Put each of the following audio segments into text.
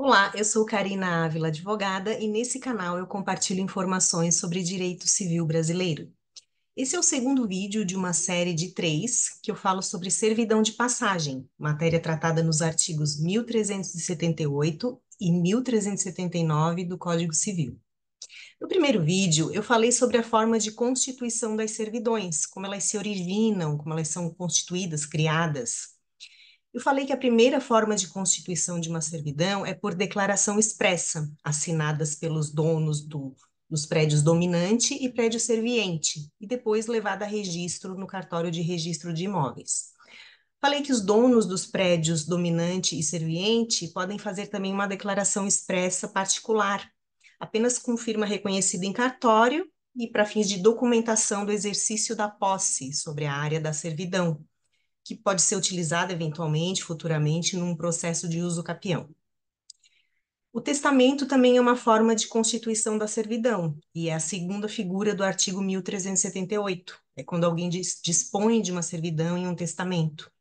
Olá, eu sou Karina Ávila, advogada, e nesse canal eu compartilho informações sobre direito civil brasileiro. Esse é o segundo vídeo de uma série de três que eu falo sobre servidão de passagem, matéria tratada nos artigos 1378 e 1379 do Código Civil. No primeiro vídeo, eu falei sobre a forma de constituição das servidões, como elas se originam, como elas são constituídas, criadas. Eu falei que a primeira forma de constituição de uma servidão é por declaração expressa, assinadas pelos donos dos prédios dominante e prédio serviente, e depois levada a registro no cartório de registro de imóveis. Falei que os donos dos prédios dominante e serviente podem fazer também uma declaração expressa particular, apenas com firma reconhecida em cartório e para fins de documentação do exercício da posse sobre a área da servidão, que pode ser utilizada eventualmente, futuramente, num processo de uso capião. O testamento também é uma forma de constituição da servidão, e é a segunda figura do artigo 1378. É quando alguém dispõe de uma servidão em um testamento.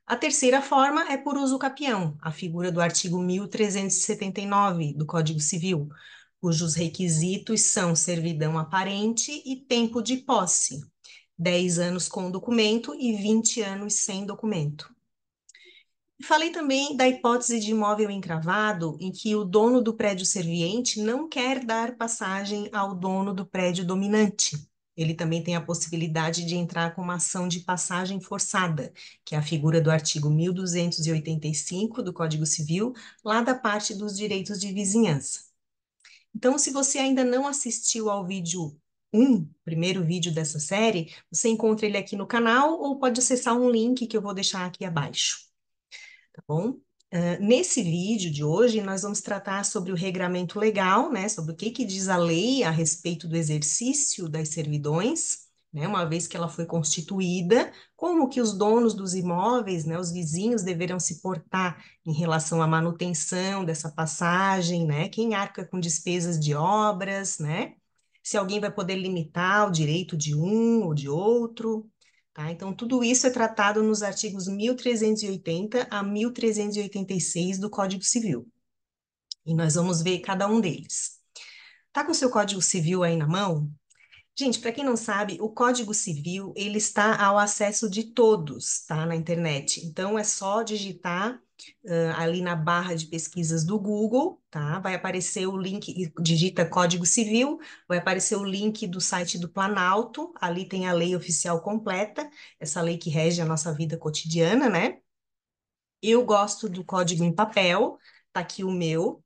A terceira forma é por uso capião, a figura do artigo 1379 do Código Civil, cujos requisitos são servidão aparente e tempo de posse, 10 anos com documento e 20 anos sem documento. Falei também da hipótese de imóvel encravado, em que o dono do prédio serviente não quer dar passagem ao dono do prédio dominante. Ele também tem a possibilidade de entrar com uma ação de passagem forçada, que é a figura do artigo 1285 do Código Civil, lá da parte dos direitos de vizinhança. Então, se você ainda não assistiu ao vídeo 1, primeiro vídeo dessa série, você encontra ele aqui no canal ou pode acessar um link que eu vou deixar aqui abaixo. Tá bom? Nesse vídeo de hoje, nós vamos tratar sobre o regramento legal, né, sobre o que diz a lei a respeito do exercício das servidões, né, uma vez que ela foi constituída, como que os donos dos imóveis, né, os vizinhos deverão se portar em relação à manutenção dessa passagem, né, quem arca com despesas de obras, né, se alguém vai poder limitar o direito de um ou de outro. Tá? Então, tudo isso é tratado nos artigos 1380 a 1386 do Código Civil. E nós vamos ver cada um deles. Tá com o seu Código Civil aí na mão? Gente, para quem não sabe, o Código Civil, ele está ao acesso de todos, tá, na internet. Então, é só digitar ali na barra de pesquisas do Google, tá? Vai aparecer o link, digita Código Civil, vai aparecer o link do site do Planalto, ali tem a lei oficial completa, essa lei que rege a nossa vida cotidiana, né? Eu gosto do código em papel, tá aqui o meu,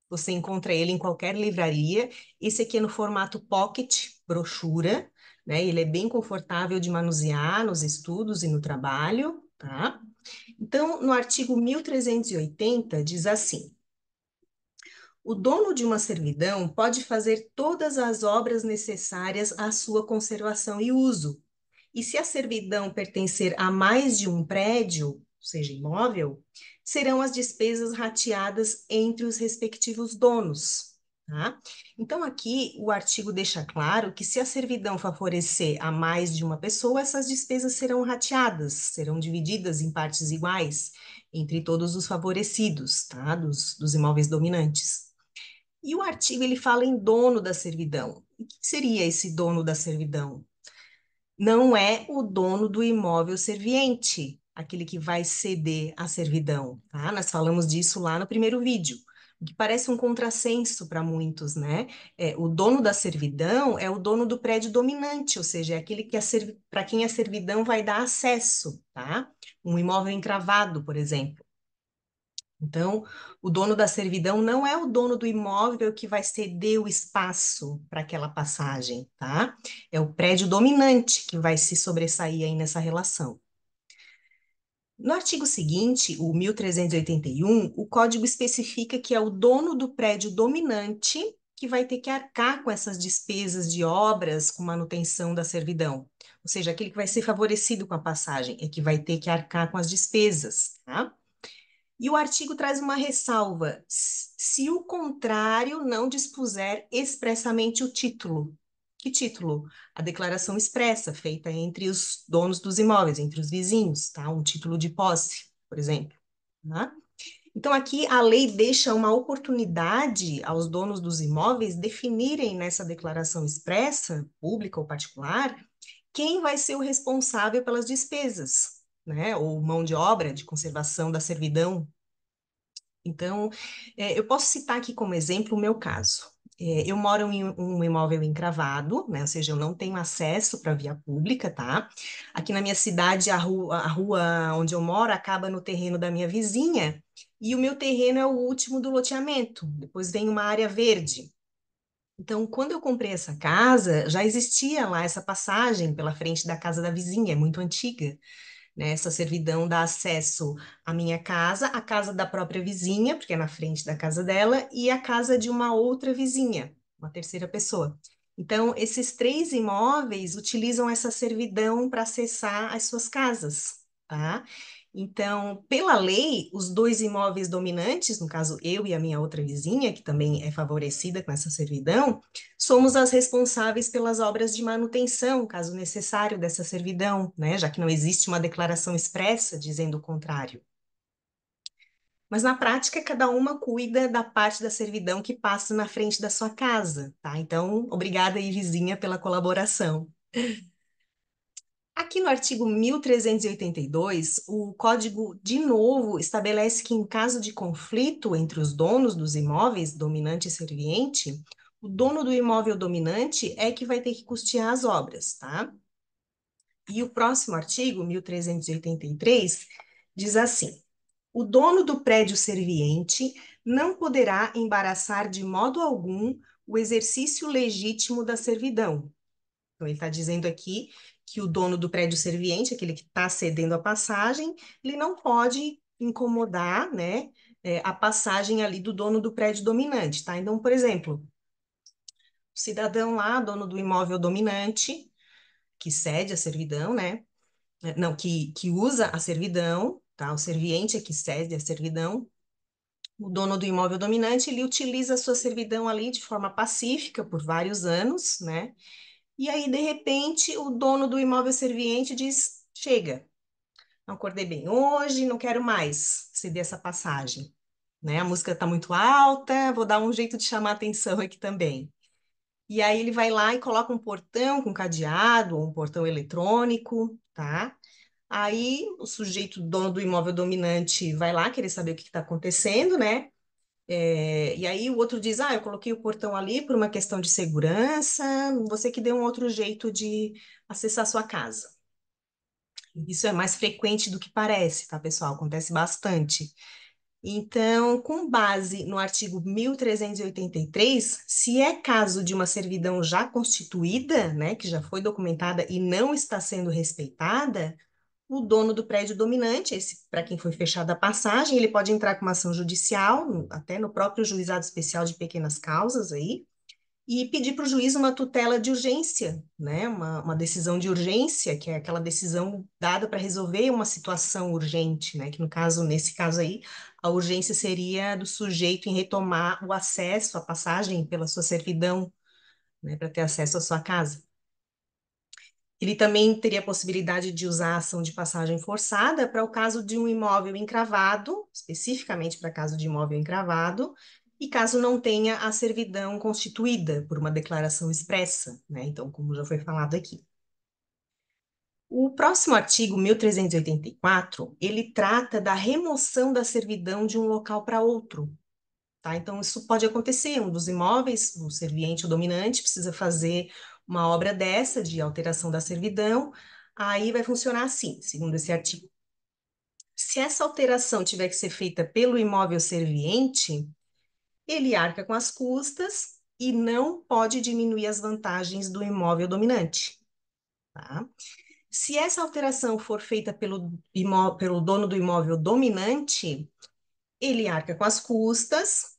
você encontra ele em qualquer livraria. Esse aqui é no formato pocket, brochura, né? Ele é bem confortável de manusear nos estudos e no trabalho, tá? Então, no artigo 1380, diz assim: o dono de uma servidão pode fazer todas as obras necessárias à sua conservação e uso. E se a servidão pertencer a mais de um prédio, seja imóvel, serão as despesas rateadas entre os respectivos donos. Tá? Então, aqui o artigo deixa claro que se a servidão favorecer a mais de uma pessoa, essas despesas serão rateadas, serão divididas em partes iguais entre todos os favorecidos, tá? Dos imóveis dominantes. E o artigo ele fala em dono da servidão. E o que seria esse dono da servidão? Não é o dono do imóvel serviente, aquele que vai ceder a servidão, tá? Nós falamos disso lá no primeiro vídeo, o que parece um contrassenso para muitos, né? O dono da servidão é o dono do prédio dominante, ou seja, é aquele que para quem a servidão vai dar acesso, tá? Um imóvel encravado, por exemplo. Então, o dono da servidão não é o dono do imóvel que vai ceder o espaço para aquela passagem, tá? É o prédio dominante que vai se sobressair aí nessa relação. No artigo seguinte, o 1381, o código especifica que é o dono do prédio dominante que vai ter que arcar com essas despesas de obras com manutenção da servidão. Ou seja, aquele que vai ser favorecido com a passagem é que vai ter que arcar com as despesas, tá? E o artigo traz uma ressalva: se o contrário não dispuser expressamente o título. Que título? A declaração expressa, feita entre os donos dos imóveis, entre os vizinhos, tá? Um título de posse, por exemplo. Tá? Então, aqui a lei deixa uma oportunidade aos donos dos imóveis definirem nessa declaração expressa, pública ou particular, quem vai ser o responsável pelas despesas, né? Ou mão de obra de conservação da servidão. Então, eu posso citar aqui como exemplo o meu caso. Eu moro em um imóvel encravado, né? Ou seja, eu não tenho acesso para via pública, tá? Aqui na minha cidade, a rua onde eu moro acaba no terreno da minha vizinha, e o meu terreno é o último do loteamento. Depois vem uma área verde. Então, quando eu comprei essa casa, já existia lá essa passagem pela frente da casa da vizinha, é muito antiga, né? Essa servidão dá acesso à minha casa, à casa da própria vizinha, porque é na frente da casa dela, e à casa de uma outra vizinha, uma terceira pessoa. Então, esses três imóveis utilizam essa servidão para acessar as suas casas, tá? Então, pela lei, os dois imóveis dominantes, no caso eu e a minha outra vizinha, que também é favorecida com essa servidão, somos as responsáveis pelas obras de manutenção, caso necessário, dessa servidão, né? Já que não existe uma declaração expressa dizendo o contrário. Mas na prática, cada uma cuida da parte da servidão que passa na frente da sua casa, tá? Então, obrigada aí, vizinha, pela colaboração. Aqui no artigo 1382, o Código, de novo, estabelece que, em caso de conflito entre os donos dos imóveis, dominante e serviente, o dono do imóvel dominante é que vai ter que custear as obras, tá? E o próximo artigo, 1383, diz assim: o dono do prédio serviente não poderá embaraçar de modo algum o exercício legítimo da servidão. Então, ele está dizendo aqui que o dono do prédio serviente, aquele que está cedendo a passagem, ele não pode incomodar, né, a passagem ali do dono do prédio dominante, tá? Então, por exemplo, o cidadão lá, dono do imóvel dominante, que cede a servidão, né? Não, que usa a servidão, tá? O serviente é que cede a servidão. O dono do imóvel dominante, ele utiliza a sua servidão ali de forma pacífica por vários anos, né? E aí, de repente, o dono do imóvel serviente diz: chega, não acordei bem hoje, não quero mais ceder essa passagem. Né? A música está muito alta, vou dar um jeito de chamar atenção aqui também. E aí ele vai lá e coloca um portão com cadeado, ou um portão eletrônico, tá? Aí o sujeito, dono do imóvel dominante, vai lá querer saber o que está acontecendo, né? E aí o outro diz: ah, eu coloquei o portão ali por uma questão de segurança, você que deu um outro jeito de acessar a sua casa. Isso é mais frequente do que parece, tá, pessoal? Acontece bastante. Então, com base no artigo 1383, se é caso de uma servidão já constituída, né, que já foi documentada e não está sendo respeitada, o dono do prédio dominante, esse para quem foi fechada a passagem, ele pode entrar com uma ação judicial, até no próprio juizado especial de pequenas causas aí, e pedir para o juiz uma tutela de urgência, né? Uma decisão de urgência, que é aquela decisão dada para resolver uma situação urgente, né? Que no caso, nesse caso aí, a urgência seria do sujeito em retomar o acesso à passagem pela sua servidão, né? Para ter acesso à sua casa. Ele também teria a possibilidade de usar a ação de passagem forçada para o caso de um imóvel encravado, especificamente para caso de imóvel encravado, e caso não tenha a servidão constituída por uma declaração expressa, né? Então, como já foi falado aqui. O próximo artigo, 1384, ele trata da remoção da servidão de um local para outro, tá? Então, isso pode acontecer. Um dos imóveis, o serviente ou dominante, precisa fazer uma obra dessa, de alteração da servidão. Aí vai funcionar assim, segundo esse artigo. Se essa alteração tiver que ser feita pelo imóvel serviente, ele arca com as custas e não pode diminuir as vantagens do imóvel dominante, tá? Se essa alteração for feita pelo dono do imóvel dominante, ele arca com as custas,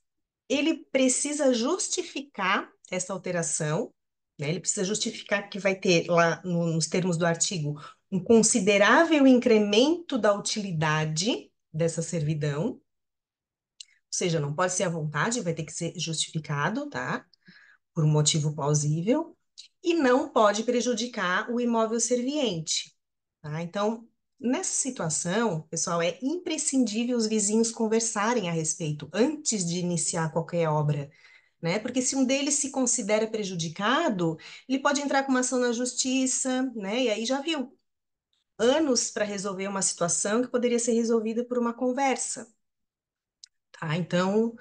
ele precisa justificar essa alteração, né? Ele precisa justificar que vai ter lá nos termos do artigo um considerável incremento da utilidade dessa servidão, ou seja, não pode ser à vontade, vai ter que ser justificado, tá? Por um motivo plausível, e não pode prejudicar o imóvel serviente, tá? Então, Nessa situação, pessoal, é imprescindível os vizinhos conversarem a respeito antes de iniciar qualquer obra, né? Porque se um deles se considera prejudicado, ele pode entrar com uma ação na justiça, né? E aí já viu, anos para resolver uma situação que poderia ser resolvida por uma conversa. Tá, então,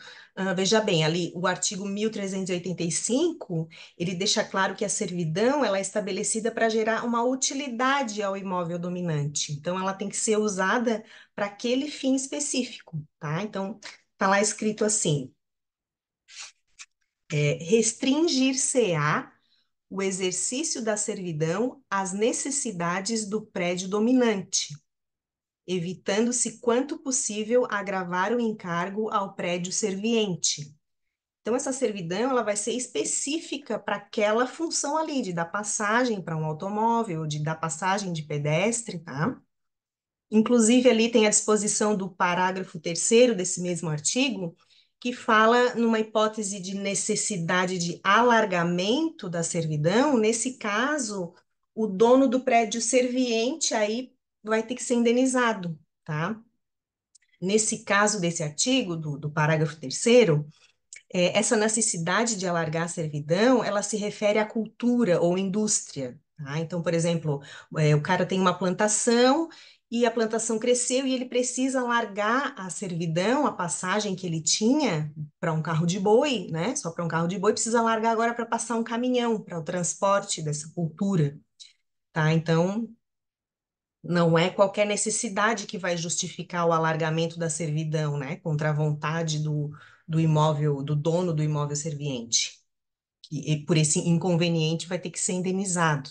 veja bem, ali o artigo 1385 ele deixa claro que a servidão ela é estabelecida para gerar uma utilidade ao imóvel dominante. Então, ela tem que ser usada para aquele fim específico, tá? Então, tá lá escrito assim, restringir-se-á o exercício da servidão às necessidades do prédio dominante, evitando-se quanto possível agravar o encargo ao prédio serviente. Então, essa servidão ela vai ser específica para aquela função ali, de dar passagem para um automóvel, de dar passagem de pedestre, tá? Inclusive, ali tem a disposição do parágrafo terceiro desse mesmo artigo, que fala numa hipótese de necessidade de alargamento da servidão. Nesse caso, o dono do prédio serviente aí vai ter que ser indenizado, tá? Nesse caso desse artigo, do parágrafo terceiro, essa necessidade de alargar a servidão, ela se refere à cultura ou indústria, tá? Então, por exemplo, o cara tem uma plantação e a plantação cresceu e ele precisa largar a servidão, a passagem que ele tinha para um carro de boi, né? Só para um carro de boi, precisa largar agora para passar um caminhão, para o transporte dessa cultura, tá? Então, não é qualquer necessidade que vai justificar o alargamento da servidão, né? Contra a vontade do imóvel, do dono do imóvel serviente. E por esse inconveniente vai ter que ser indenizado,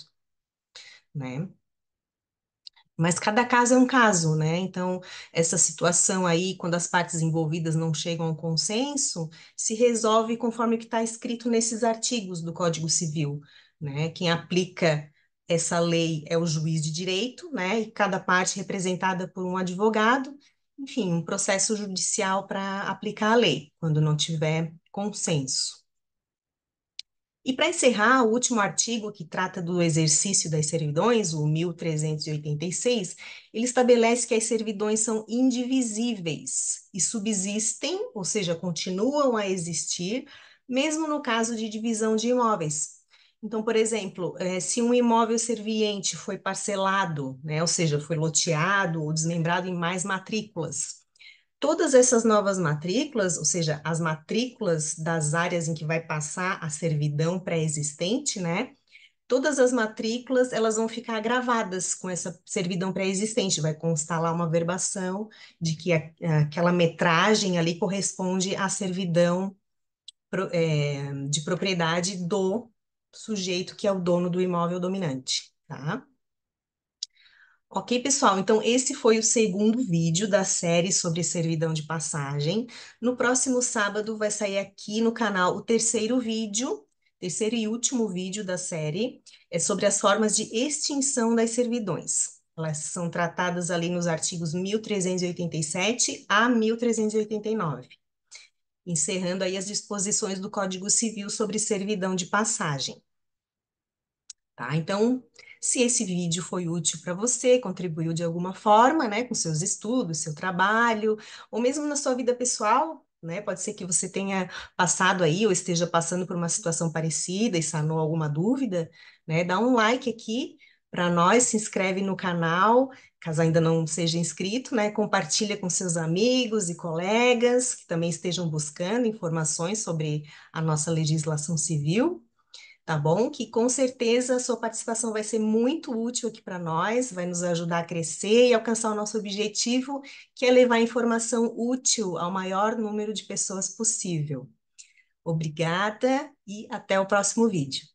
né? Mas cada caso é um caso, né? Então, essa situação aí, quando as partes envolvidas não chegam a um consenso, se resolve conforme o que está escrito nesses artigos do Código Civil, né? Quem aplica essa lei é o juiz de direito, né? E cada parte representada por um advogado, enfim, um processo judicial para aplicar a lei, quando não tiver consenso. E para encerrar, o último artigo que trata do exercício das servidões, o 1386, ele estabelece que as servidões são indivisíveis e subsistem, ou seja, continuam a existir, mesmo no caso de divisão de imóveis. Então, por exemplo, se um imóvel serviente foi parcelado, né, ou seja, foi loteado ou desmembrado em mais matrículas, todas essas novas matrículas, ou seja, as matrículas das áreas em que vai passar a servidão pré-existente, né? Todas as matrículas, elas vão ficar gravadas com essa servidão pré-existente, vai constar lá uma verbação de que aquela metragem ali corresponde à servidão de propriedade do sujeito que é o dono do imóvel dominante, tá? Ok, pessoal, então esse foi o segundo vídeo da série sobre servidão de passagem. No próximo sábado vai sair aqui no canal o terceiro vídeo, terceiro e último vídeo da série, é sobre as formas de extinção das servidões. Elas são tratadas ali nos artigos 1387 a 1389, encerrando aí as disposições do Código Civil sobre servidão de passagem. Tá? Então, se esse vídeo foi útil para você, contribuiu de alguma forma, né, com seus estudos, seu trabalho, ou mesmo na sua vida pessoal, né, pode ser que você tenha passado aí ou esteja passando por uma situação parecida e sanou alguma dúvida, né, dá um like aqui para nós, se inscreve no canal, caso ainda não seja inscrito, né, compartilha com seus amigos e colegas que também estejam buscando informações sobre a nossa legislação civil, tá bom? Que com certeza a sua participação vai ser muito útil aqui para nós, vai nos ajudar a crescer e alcançar o nosso objetivo, que é levar informação útil ao maior número de pessoas possível. Obrigada e até o próximo vídeo.